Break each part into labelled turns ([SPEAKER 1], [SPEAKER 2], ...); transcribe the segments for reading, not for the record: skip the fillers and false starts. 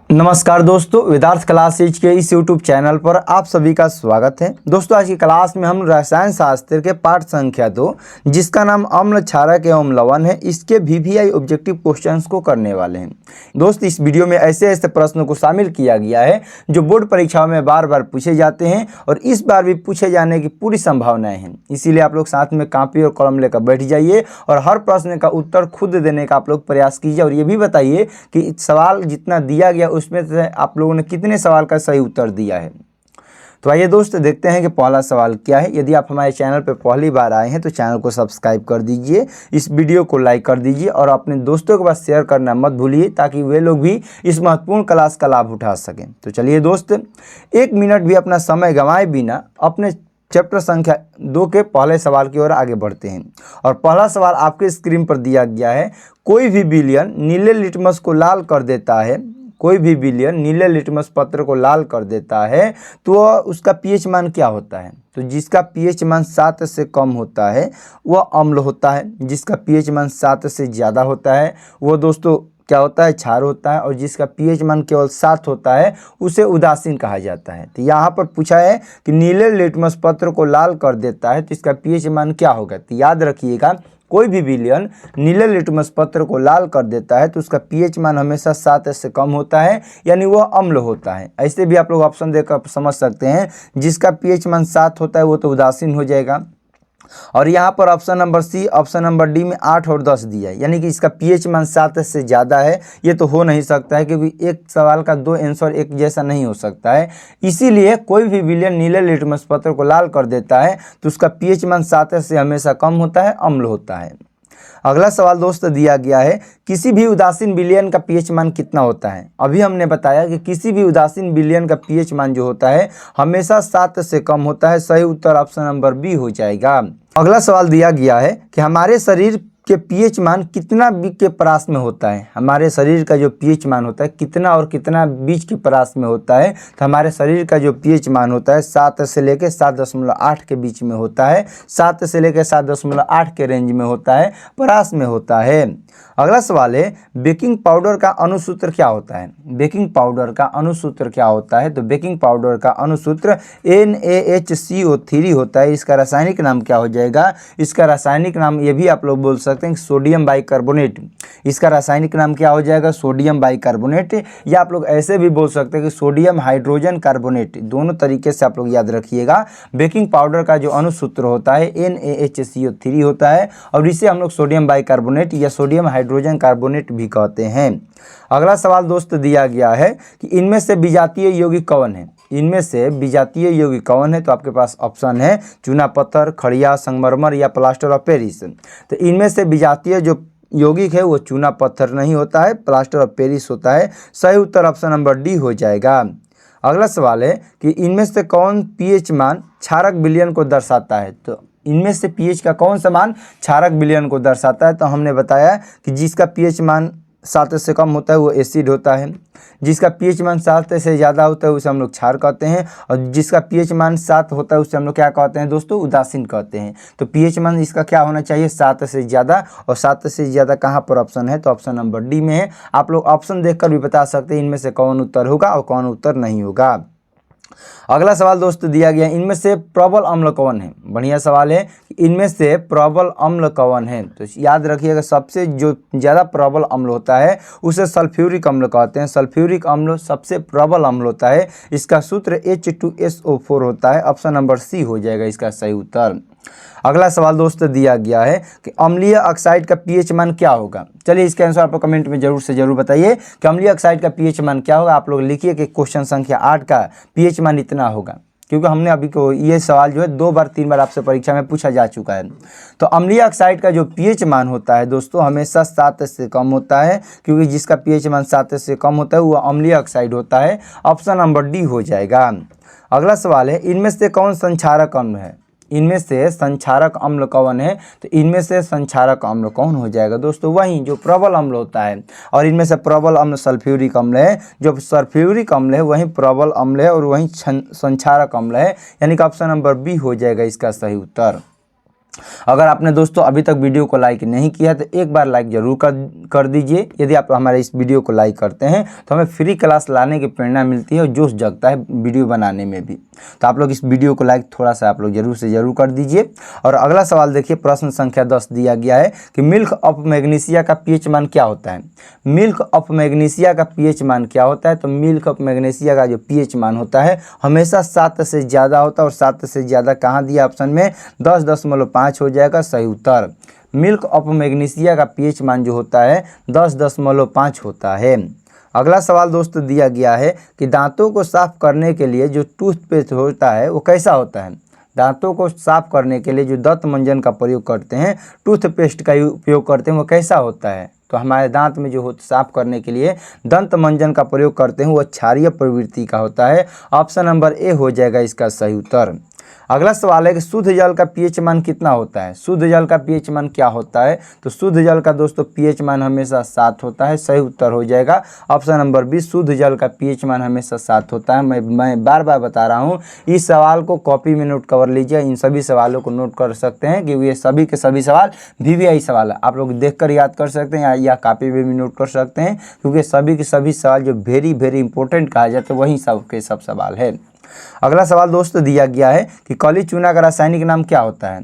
[SPEAKER 1] नमस्कार दोस्तों, वेदार्थ क्लासेज के इस YouTube चैनल पर आप सभी का स्वागत है। दोस्तों, आज की क्लास में हम रसायन शास्त्र के पाठ संख्या 2 जिसका नाम अम्ल क्षारक एवं लवण है, इसके VVI ऑब्जेक्टिव क्वेश्चंस को करने वाले हैं। दोस्त, इस वीडियो में ऐसे ऐसे प्रश्नों को शामिल किया गया है जो बोर्ड परीक्षाओं में बार बार पूछे जाते हैं और इस बार भी पूछे जाने की पूरी संभावनाएं हैं। इसीलिए आप लोग साथ में कॉपी और कलम लेकर बैठ जाइए और हर प्रश्न का उत्तर खुद देने का आप लोग प्रयास कीजिए और ये भी बताइए कि सवाल जितना दिया गया उसमें से आप लोगों ने कितने सवाल का सही उत्तर दिया है। तो आइए दोस्त, देखते हैं कि पहला सवाल क्या है। यदि आप हमारे चैनल पर पहली बार आए हैं तो चैनल को सब्सक्राइब कर दीजिए, इस वीडियो को लाइक कर दीजिए और अपने दोस्तों के पास शेयर करना मत भूलिए ताकि वे लोग भी इस महत्वपूर्ण क्लास का लाभ उठा सकें। तो चलिए दोस्त, 1 मिनट भी अपना समय गंवाए बिना अपने चैप्टर संख्या 2 के पहले सवाल की ओर आगे बढ़ते हैं। और पहला सवाल आपके स्क्रीन पर दिया गया है। कोई भी विलयन नीले लिटमस को लाल कर देता है, कोई भी विलयन नीले लिटमस पत्र को लाल कर देता है तो उसका पीएच मान क्या होता है। तो जिसका पीएच मान 7 से कम होता है वह अम्ल होता है, जिसका पीएच मान 7 से ज़्यादा होता है वो दोस्तों क्या होता है, क्षार होता है, और जिसका पीएच मान केवल 7 होता है उसे उदासीन कहा जाता है। तो यहाँ पर पूछा है कि नीले लिटमस पत्र को लाल कर देता है तो इसका पीएच मान क्या होगा। तो याद रखिएगा, कोई भी विलयन नीले लिटमस पत्र को लाल कर देता है तो उसका पीएच मान हमेशा 7 से कम होता है, यानी वह अम्ल होता है। ऐसे भी आप लोग ऑप्शन देकर समझ सकते हैं, जिसका पीएच मान 7 होता है वो तो उदासीन हो जाएगा। और यहाँ पर option number C, option number D में 8 और 10 दिया है, यानी कि इसका पीएच मान 7 से ज़्यादा है। ये तो हो नहीं सकता है क्योंकि एक सवाल का 2 आंसर एक जैसा नहीं हो सकता है। इसीलिए कोई भी विलयन नीले लिटमस पत्र को लाल कर देता है तो उसका पीएच मान 7 से हमेशा कम होता है, अम्ल होता है। अगला सवाल दोस्त दिया गया है, किसी भी उदासीन विलयन का पीएच मान कितना होता है। अभी हमने बताया कि किसी भी उदासीन विलयन का पीएच मान जो होता है हमेशा 7 से कम होता है। सही उत्तर ऑप्शन नंबर बी हो जाएगा। अगला सवाल दिया गया है कि हमारे शरीर के पीएच मान कितना बीच के परास में होता है। हमारे शरीर का जो पीएच मान होता है कितना और कितना बीच के परास में होता है। तो हमारे शरीर का जो पीएच मान होता है 7 से लेकर 7.8 के बीच में होता है, 7 से लेकर 7.8 के रेंज में होता है, परास में होता है। अगला सवाल है, बेकिंग पाउडर का अनुसूत्र क्या होता है। बेकिंग पाउडर का अनुसूत्र क्या होता है। तो बेकिंग पाउडर का अनुसूत्र NaHCO3 होता है। इसका रासायनिक नाम क्या हो जाएगा। इसका रासायनिक नाम ये भी आप लोग बोल सकते हैं सोडियम बाइकार्बोनेट। इसका रासायनिक नाम क्या हो जाएगा, सोडियम बाइकार्बोनेट, या आप लोग ऐसे भी बोल सकते हैं कि सोडियम हाइड्रोजन कार्बोनेट। दोनों तरीके से आप लोग याद रखिएगा। बेकिंग पाउडर का जो अनुसूत्र होता है NaHCO3 होता है और इसे हम लोग सोडियम बाइकार्बोनेट या सोडियम हाइड्रोजन कार्बोनेट भी कहते हैं। अगला सवाल दोस्त दिया गया है कि इनमें से विजातीय यौगिक कौन है। इनमें से विजातीय यौगिक कौन है। तो आपके पास ऑप्शन है चूना पत्थर, खड़िया, संगमरमर या प्लास्टर ऑफ पेरिस। तो इनमें से विजातीय जो यौगिक है वो चूना पत्थर नहीं होता है, प्लास्टर ऑफ पेरिस होता है। सही उत्तर ऑप्शन नंबर डी हो जाएगा। अगला सवाल है कि इनमें से कौन पीएच मान क्षारक विलयन को दर्शाता है। तो इनमें से पीएच का कौन सा मान क्षारक विलयन को दर्शाता है। तो हमने बताया कि जिसका पीएच मान 7 से कम होता है वो एसिड होता है, जिसका पीएच मान 7 से ज़्यादा होता है उसे हम लोग क्षार कहते हैं, और जिसका पीएच मान 7 होता है उसे हम लोग क्या कहते हैं दोस्तों, उदासीन कहते हैं। तो पीएच मान इसका क्या होना चाहिए, 7 से ज़्यादा, और 7 से ज़्यादा कहाँ पर ऑप्शन है, तो ऑप्शन नंबर डी में है। आप लोग ऑप्शन देखकर भी बता सकते हैं इनमें से कौन उत्तर होगा और कौन उत्तर नहीं होगा। अगला सवाल दोस्त दिया गया, इनमें से प्रबल अम्ल कौन है। बढ़िया सवाल है, इनमें से प्रबल अम्ल कौन है। तो याद रखिएगा, सबसे जो ज़्यादा प्रबल अम्ल होता है उसे सल्फ्यूरिक अम्ल कहते हैं। सल्फ्यूरिक अम्ल सबसे प्रबल अम्ल होता है। इसका सूत्र H2SO4 होता है। ऑप्शन नंबर सी हो जाएगा इसका सही उत्तर। अगला सवाल दोस्त दिया गया है कि अम्लीय ऑक्साइड का पीएच मान क्या होगा। चलिए इसके आंसर आप कमेंट में जरूर से जरूर बताइए कि अम्लीय ऑक्साइड का पीएच मान क्या होगा। आप लोग लिखिए कि क्वेश्चन संख्या 8 का पीएच मान इतना होगा, क्योंकि हमने अभी को ये सवाल जो है 2 बार 3 बार आपसे परीक्षा में पूछा जा चुका है। तो अम्लीय ऑक्साइड का जो पीएच मान होता है दोस्तों हमेशा 7 से कम होता है, क्योंकि जिसका पीएच मान 7 से कम होता है वो अम्लीय ऑक्साइड होता है। ऑप्शन नंबर डी हो जाएगा। अगला सवाल है, इनमें से कौन संक्षारक अम्ल है। इनमें से संक्षारक अम्ल कौन है। तो इनमें से संक्षारक अम्ल कौन हो जाएगा दोस्तों, वही जो प्रबल अम्ल होता है। और इनमें से प्रबल अम्ल सल्फ्यूरिक अम्ल है। जो सल्फ्यूरिक अम्ल है वही प्रबल अम्ल है और वही संक्षारक अम्ल है, यानी कि ऑप्शन नंबर बी हो जाएगा इसका सही उत्तर। अगर आपने दोस्तों अभी तक वीडियो को लाइक नहीं किया तो एक बार लाइक जरूर कर दीजिए। यदि आप हमारे इस वीडियो को लाइक करते हैं तो हमें फ्री क्लास लाने की प्रेरणा मिलती है और जोश जगता है वीडियो बनाने में भी। तो आप लोग इस वीडियो को लाइक थोड़ा सा आप लोग जरूर से जरूर कर दीजिए। और अगला सवाल देखिए, प्रश्न संख्या 10 दिया गया है कि मिल्क ऑफ मैग्नीशिया का पीएच मान क्या होता है। मिल्क ऑफ मैग्नीशिया का पीएच मान क्या होता है? तो मिल्क ऑफ मैग्नीशिया का जो पीएच मान होता है हमेशा 7 से ज़्यादा होता है। और 7 से ज़्यादा कहाँ दिया ऑप्शन में? 10.5 हो जाएगा सही उत्तर। मिल्क ऑफ मैग्नीशिया का पीएच मान जो होता है 10.5 होता है। अगला सवाल दोस्तों दिया गया है कि दांतों को साफ करने के लिए जो टूथपेस्ट होता है वो कैसा होता है। दांतों को साफ करने के लिए जो दंत मंजन का प्रयोग करते हैं, टूथपेस्ट का उपयोग करते हैं, वो कैसा होता है? तो हमारे दांत में जो साफ करने के लिए दंत मंजन का प्रयोग करते हैं वो क्षारीय प्रवृत्ति का होता है। ऑप्शन नंबर ए हो जाएगा इसका सही उत्तर। अगला सवाल है कि शुद्ध जल का पीएच मान कितना होता है। शुद्ध जल का पीएच मान क्या होता है? तो शुद्ध जल का दोस्तों पीएच मान हमेशा 7 होता है। सही उत्तर हो जाएगा ऑप्शन नंबर बी, शुद्ध जल का पीएच मान हमेशा 7 होता है। मैं बार बार बता रहा हूँ, इस सवाल को कॉपी में नोट कर लीजिए। इन सभी सवालों को नोट कर सकते हैं क्योंकि ये सभी के सभी सवाल VVI सवाल है। आप लोग देखकर याद कर सकते हैं या कॉपी में भी नोट कर सकते हैं क्योंकि सभी के सभी सवाल जो वेरी इंपॉर्टेंट कहा जाता है वही सब के सब सवाल है। अगला सवाल दोस्तों दिया गया है कि काली चूना का रासायनिक नाम क्या होता है।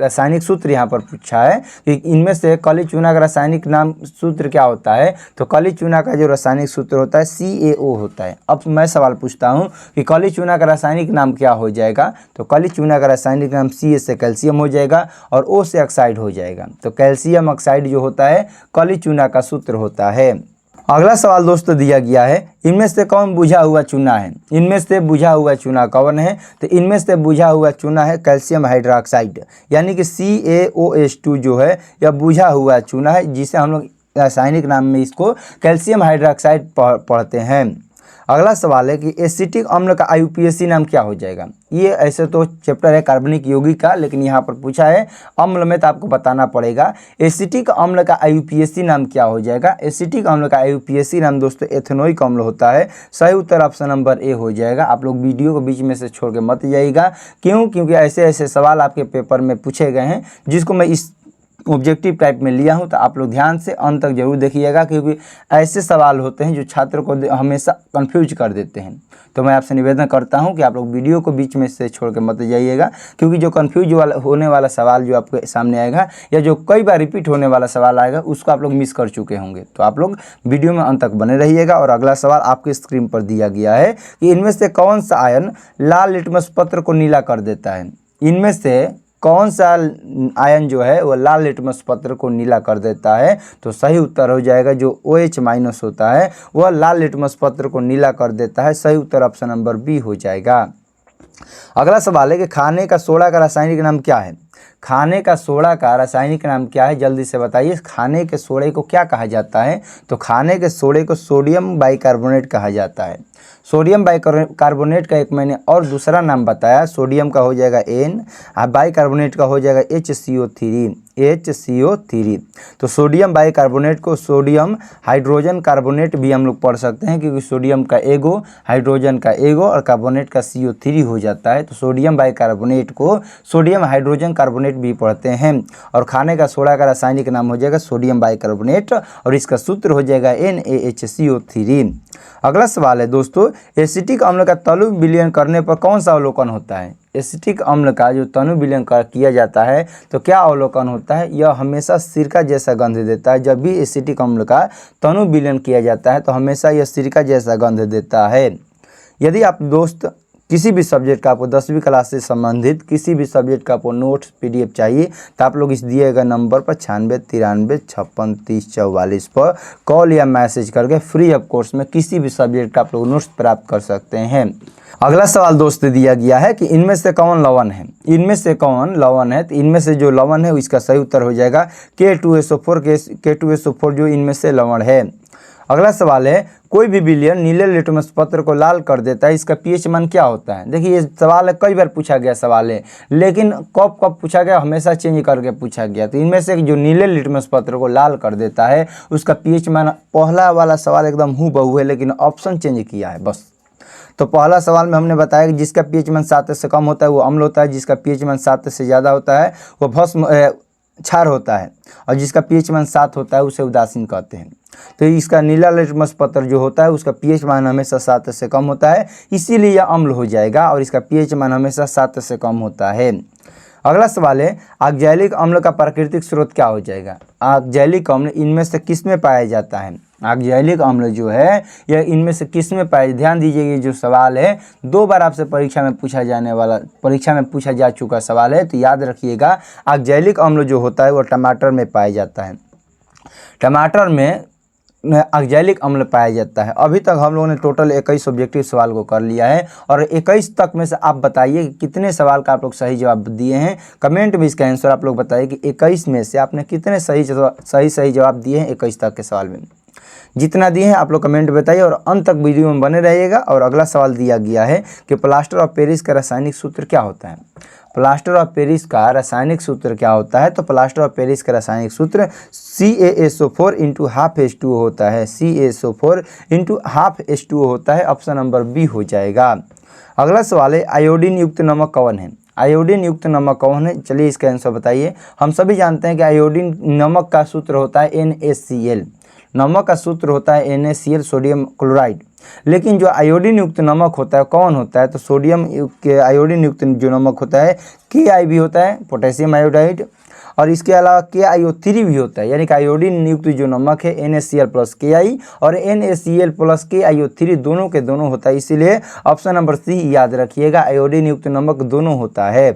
[SPEAKER 1] रासायनिक सूत्र यहाँ पर पूछा है कि इनमें से काली चूना का रासायनिक नाम सूत्र क्या होता है। तो काली चूना का जो रासायनिक सूत्र होता है CaO होता है। अब मैं सवाल पूछता हूँ कि काली चूना का रासायनिक नाम क्या हो जाएगा। तो काली चूना का रासायनिक नाम Ca से कैल्शियम हो जाएगा और O से ऑक्साइड हो जाएगा। तो कैल्शियम ऑक्साइड जो होता है काली चूना का सूत्र होता है। अगला सवाल दोस्तों दिया गया है, इनमें से कौन बुझा हुआ चूना है। इनमें से बुझा हुआ चूना कौन है? तो इनमें से बुझा हुआ चूना है कैल्शियम हाइड्रोक्साइड, यानी कि CaOH2 जो है यह बुझा हुआ चूना है, जिसे हम लोग रासायनिक नाम में इसको कैल्शियम हाइड्रोक्साइड पढ़ते हैं। अगला सवाल है कि एसिटिक अम्ल का IUPAC नाम क्या हो जाएगा। ये ऐसे तो चैप्टर है कार्बनिक यौगिक का, लेकिन यहाँ पर पूछा है अम्ल में तो आपको बताना पड़ेगा। एसिटिक अम्ल का IUPAC नाम क्या हो जाएगा। एसिटिक अम्ल का IUPAC नाम दोस्तों एथेनोइक अम्ल होता है। सही उत्तर ऑप्शन नंबर ए हो जाएगा। आप लोग वीडियो को बीच में से छोड़ के मत जाइएगा। क्योंकि ऐसे सवाल आपके पेपर में पूछे गए हैं जिसको मैं इस ऑब्जेक्टिव टाइप में लिया हूं। तो आप लोग ध्यान से अंत तक जरूर देखिएगा क्योंकि ऐसे सवाल होते हैं जो छात्र को हमेशा कंफ्यूज कर देते हैं। तो मैं आपसे निवेदन करता हूं कि आप लोग वीडियो को बीच में से छोड़ के मत जाइएगा क्योंकि जो कंफ्यूज होने वाला सवाल जो आपके सामने आएगा या जो कई बार रिपीट होने वाला सवाल आएगा उसको आप लोग मिस कर चुके होंगे। तो आप लोग वीडियो में अंत तक बने रहिएगा। और अगला सवाल आपके स्क्रीन पर दिया गया है कि इनमें से कौन सा आयन लाल लिटमस पत्र को नीला कर देता है। इनमें से कौन सा आयन जो है वो लाल लिटमस पत्र को नीला कर देता है। तो सही उत्तर हो जाएगा जो OH- होता है वह लाल लिटमस पत्र को नीला कर देता है। सही उत्तर ऑप्शन नंबर बी हो जाएगा। अगला सवाल है कि खाने का सोडा का रासायनिक नाम क्या है। खाने का सोडा का रासायनिक नाम क्या है, जल्दी से बताइए। खाने के सोडे को क्या कहा जाता है। तो खाने के सोडे को सोडियम बाइकार्बोनेट कहा जाता है। सोडियम बाइकार्बोनेट का एक मैंने और दूसरा नाम बताया। सोडियम का हो जाएगा N और बाइकार्बोनेट का हो जाएगा HCO3। तो सोडियम बाइकार्बोनेट को सोडियम हाइड्रोजन कार्बोनेट भी हम लोग पढ़ सकते हैं क्योंकि सोडियम का एगो, हाइड्रोजन का एगो और कार्बोनेट का CO3 हो जाता है। तो सोडियम बाइकार्बोनेट को सोडियम हाइड्रोजन कार्बोनेट भी पढ़ते हैं। और खाने का सोडा का रासायनिक नाम हो जाएगा सोडियम बाइकार्बोनेट और इसका सूत्र हो जाएगा NaHCO3। अगला सवाल है दोस्तों, एसिटिक अम्ल का तनु विलयन करने पर कौन सा अवलोकन होता है। एसिटिक अम्ल का जो तनु विलयन किया जाता है तो क्या अवलोकन होता है। यह हमेशा सिरका जैसा गंध देता है। जब भी एसिटिक अम्ल का तनु विलयन किया जाता है तो हमेशा यह सिरका जैसा गंध देता है। यदि आप दोस्त किसी भी सब्जेक्ट का आपको 10वीं क्लास से संबंधित किसी भी सब्जेक्ट का आपको नोट्स PDF चाहिए तो आप लोग इस दिए गए नंबर पर 96 93 56 30 44 पर कॉल या मैसेज करके फ्री ऑफ कोर्स में किसी भी सब्जेक्ट का आप लोग नोट्स प्राप्त कर सकते हैं। अगला सवाल दोस्त दिया गया है कि इनमें से कौन लवण है। इनमें से कौन लवण है। तो इनमें से जो लवण है इसका सही उत्तर हो जाएगा K2SO4 जो इनमें से लवण है। अगला सवाल है, कोई भी विलयन नीले लिटमस पत्र को लाल कर देता है, इसका pH मान क्या होता है। देखिए ये सवाल है, कई बार पूछा गया सवाल है, लेकिन कब पूछा गया, हमेशा चेंज करके पूछा गया। तो इनमें से जो नीले लिटमस पत्र को लाल कर देता है उसका pH मान, पहला वाला सवाल एकदम हूबहू है लेकिन ऑप्शन चेंज किया है बस। तो पहला सवाल में हमने बताया कि जिसका पीएच मान 7 से कम होता है वो अम्ल होता है, जिसका पीएच मान 7 से ज़्यादा होता है वो भस्म क्षार होता है, और जिसका पीएच मान 7 होता है उसे उदासीन कहते हैं। तो इसका नीला लिटमस पत्र जो होता है उसका पीएच मान हमेशा 7 से कम होता है, इसीलिए यह अम्ल हो जाएगा, और इसका पीएच मान हमेशा 7 से कम होता है। अगला सवाल है ऑक्जैलिक अम्ल का प्राकृतिक स्रोत क्या हो जाएगा। ऑक्जैलिक अम्ल इनमें से किस में पाया जाता है। ऑक्जैलिक अम्ल जो है यह इनमें से किस में पाया, ध्यान दीजिए, ये जो सवाल है 2 बार आपसे परीक्षा में पूछा जा चुका सवाल है, तो याद रखिएगा ऑक्जैलिक अम्ल जो होता है वो टमाटर में पाया जाता है। टमाटर में ऑक्जैलिक अम्ल पाया जाता है। अभी तक हम लोगों ने टोटल 21 ऑब्जेक्टिव सवाल को कर लिया है, और 21 तक में से आप बताइए कि कितने सवाल का आप लोग सही जवाब दिए हैं। कमेंट में इसका आंसर आप लोग बताइए कि 21 में से आपने कितने सही जवाब दिए हैं 21 तक के सवाल में। जितना दिए हैं आप लोग कमेंट बताइए, और अंत तक वीडियो में बने रहिएगा। और अगला सवाल दिया गया है कि प्लास्टर ऑफ पेरिस का रासायनिक सूत्र क्या होता है। प्लास्टर ऑफ पेरिस का रासायनिक सूत्र क्या होता है। तो प्लास्टर ऑफ पेरिस का रासायनिक सूत्र CaSO4 × ½ H2O होता है। CaSO4 × ½ H2O होता है। ऑप्शन नंबर बी हो जाएगा। अगला सवाल है आयोडीन युक्त नमक कौन है। आयोडीन युक्त नमक कौन है, चलिए इसका आंसर बताइए। हम सभी जानते हैं कि आयोडीन नमक का सूत्र होता है NaCl। नमक का सूत्र होता है NaCl, सोडियम क्लोराइड। लेकिन जो आयोडीन युक्त नमक होता है कौन होता है, तो सोडियम के आयोडीन युक्त जो नमक होता है Ki भी होता है, पोटेशियम आयोडाइड, और इसके अलावा KiO3 भी होता है। यानी कि आयोडीन युक्त जो नमक है NaCl + Ki और NaCl + KiO3 दोनों के दोनों होता है, इसीलिए ऑप्शन नंबर सी याद रखिएगा, आयोडीन युक्त नमक दोनों होता है।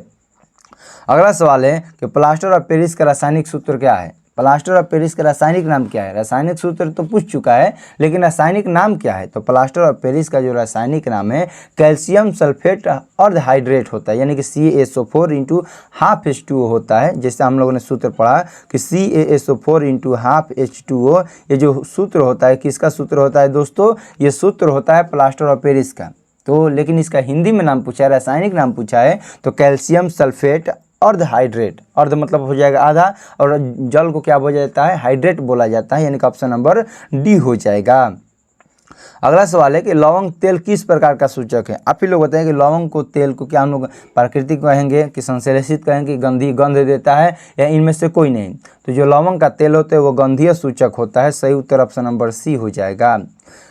[SPEAKER 1] अगला सवाल है कि प्लास्टर ऑफ पेरिस का रासायनिक सूत्र क्या है। प्लास्टर ऑफ पेरिस का रासायनिक नाम क्या है। रासायनिक सूत्र तो पूछ चुका है, लेकिन रासायनिक नाम क्या है। तो प्लास्टर ऑफ पेरिस का जो रासायनिक नाम है कैल्शियम सल्फेट अर्धहाइड्रेट होता है, यानी कि CaSO4 × ½ H2O होता है। जैसे हम लोगों ने सूत्र पढ़ा कि CaSO4 × ½ H2O, ये जो सूत्र होता है किसका सूत्र होता है दोस्तों, ये सूत्र होता है प्लास्टर ऑफ पेरिस का। तो लेकिन इसका हिंदी में नाम पूछा है, रासायनिक नाम पूछा है, तो कैल्शियम सल्फेट अर्धहाइड्रेट, अर्ध मतलब हो जाएगा आधा, और जल को क्या बोला जाता है, हाइड्रेट बोला जाता है, यानी कि ऑप्शन नंबर डी हो जाएगा। अगला सवाल है कि लवंग तेल किस प्रकार का सूचक है। आप ही लोग बताएं कि लवंग को तेल को क्या हम लोग प्राकृतिक कहेंगे कि संश्लेषित कहेंगे, गंध देता है, या इनमें से कोई नहीं। तो जो लवंग का तेल होता है वो गंधीय सूचक होता है। सही उत्तर ऑप्शन नंबर सी हो जाएगा।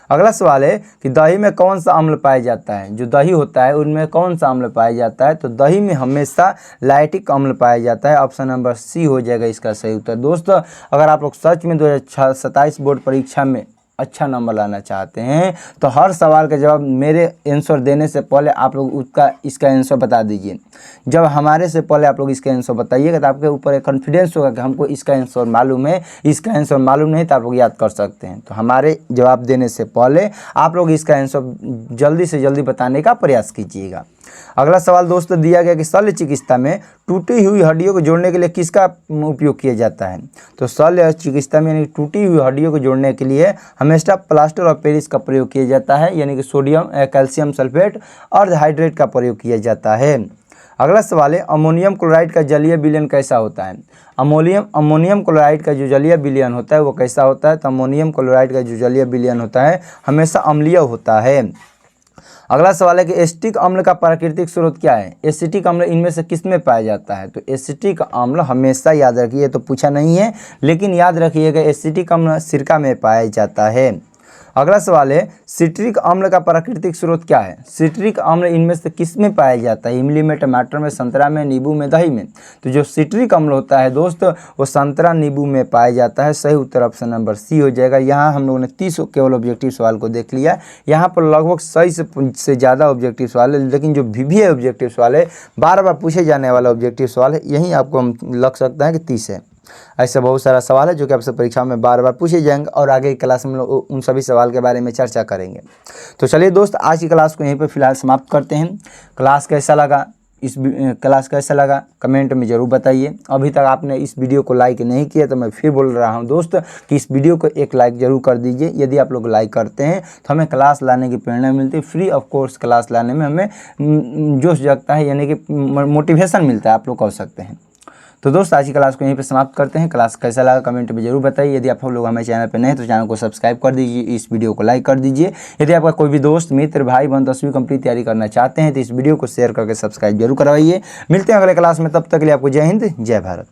[SPEAKER 1] अगला सवाल है कि दही में कौन सा अम्ल पाया जाता है। जो दही होता है उनमें कौन सा अम्ल पाया जाता है। तो दही में हमेशा लैक्टिक अम्ल पाया जाता है। ऑप्शन नंबर सी हो जाएगा इसका सही उत्तर। दोस्तों अगर आप लोग सच में 2027 बोर्ड परीक्षा में अच्छा नंबर लाना चाहते हैं तो हर सवाल का जवाब मेरे आंसर देने से पहले आप लोग इसका आंसर बता दीजिए। जब हमारे से पहले आप लोग इसका आंसर बताइएगा तो आपके ऊपर एक कॉन्फिडेंस होगा कि हमको इसका आंसर मालूम है, इसका आंसर मालूम नहीं तो आप लोग याद कर सकते हैं। तो हमारे जवाब देने से पहले आप लोग इसका आंसर जल्दी से जल्दी बताने का प्रयास कीजिएगा। अगला सवाल दोस्तों दिया गया कि शल्य चिकित्सा में टूटी हुई हड्डियों को जोड़ने के लिए किसका उपयोग किया जाता है। तो शल्य चिकित्सा में यानी टूटी हुई हड्डियों को जोड़ने के लिए हमेशा प्लास्टर ऑफ पेरिस का प्रयोग किया जाता है, यानी कि कैल्शियम सल्फेट और हाइड्रेट का प्रयोग किया जाता है। अगला सवाल है अमोनियम क्लोराइड का जलीय विलयन कैसा होता है। अमोनियम क्लोराइड का जो जलीय विलयन होता है वो कैसा होता है। तो अमोनियम क्लोराइड का जो जलीय विलयन होता है हमेशा अम्लीय होता है। अगला सवाल है कि एसिटिक अम्ल का प्राकृतिक स्रोत क्या है। एसिटिक अम्ल इनमें से किस में पाया जाता है। तो एसिटिक अम्ल हमेशा याद रखिए, तो पूछा नहीं है लेकिन याद रखिएगा एसिटिक अम्ल सिरका में पाया जाता है। अगला सवाल है सिट्रिक अम्ल का प्राकृतिक स्रोत क्या है। सिट्रिक अम्ल इनमें से किस में पाया जाता है। इमली में, टमाटर में, संतरा में, नींबू में, दही में। तो जो सिट्रिक अम्ल होता है दोस्त वो संतरा नींबू में पाया जाता है। सही उत्तर ऑप्शन नंबर सी हो जाएगा। यहाँ हम लोगों ने 30 केवल ऑब्जेक्टिव सवाल को देख लिया। यहाँ पर लगभग सही से ज़्यादा ऑब्जेक्टिव सवाल है, लेकिन जो भी ऑब्जेक्टिव सवाल है बार बार पूछे जाने वाला ऑब्जेक्टिव सवाल है, यहीं आपको हम लग सकता है कि 30 है। ऐसा बहुत सारा सवाल है जो कि आपसे परीक्षा में बार बार पूछे जाएंगे और आगे की क्लास में हम लोग उन सभी सवाल के बारे में चर्चा करेंगे। तो चलिए दोस्त आज की क्लास को यहीं पर फिलहाल समाप्त करते हैं। क्लास कैसा लगा, क्लास कैसा लगा कमेंट में ज़रूर बताइए। अभी तक आपने इस वीडियो को लाइक नहीं किया तो मैं फिर बोल रहा हूं दोस्त कि इस वीडियो को एक लाइक ज़रूर कर दीजिए। यदि आप लोग लाइक करते हैं तो हमें क्लास लाने की प्रेरणा मिलती है। फ्री ऑफ कोर्स क्लास लाने में हमें जोश जगता है, यानी कि मोटिवेशन मिलता है, आप लोग कह सकते हैं। तो दोस्त आज की क्लास को यहीं पे समाप्त करते हैं। क्लास कैसा लगा कमेंट में जरूर बताइए। यदि आप लोग हमारे चैनल पर नए हैं तो चैनल को सब्सक्राइब कर दीजिए, इस वीडियो को लाइक कर दीजिए। यदि आपका कोई भी दोस्त मित्र भाई बहन 10वीं कंप्लीट तैयारी करना चाहते हैं तो इस वीडियो को शेयर करके सब्सक्राइब जरूर करवाइए। मिलते हैं अगले क्लास में, तब तक के लिए आपको जय हिंद जय भारत।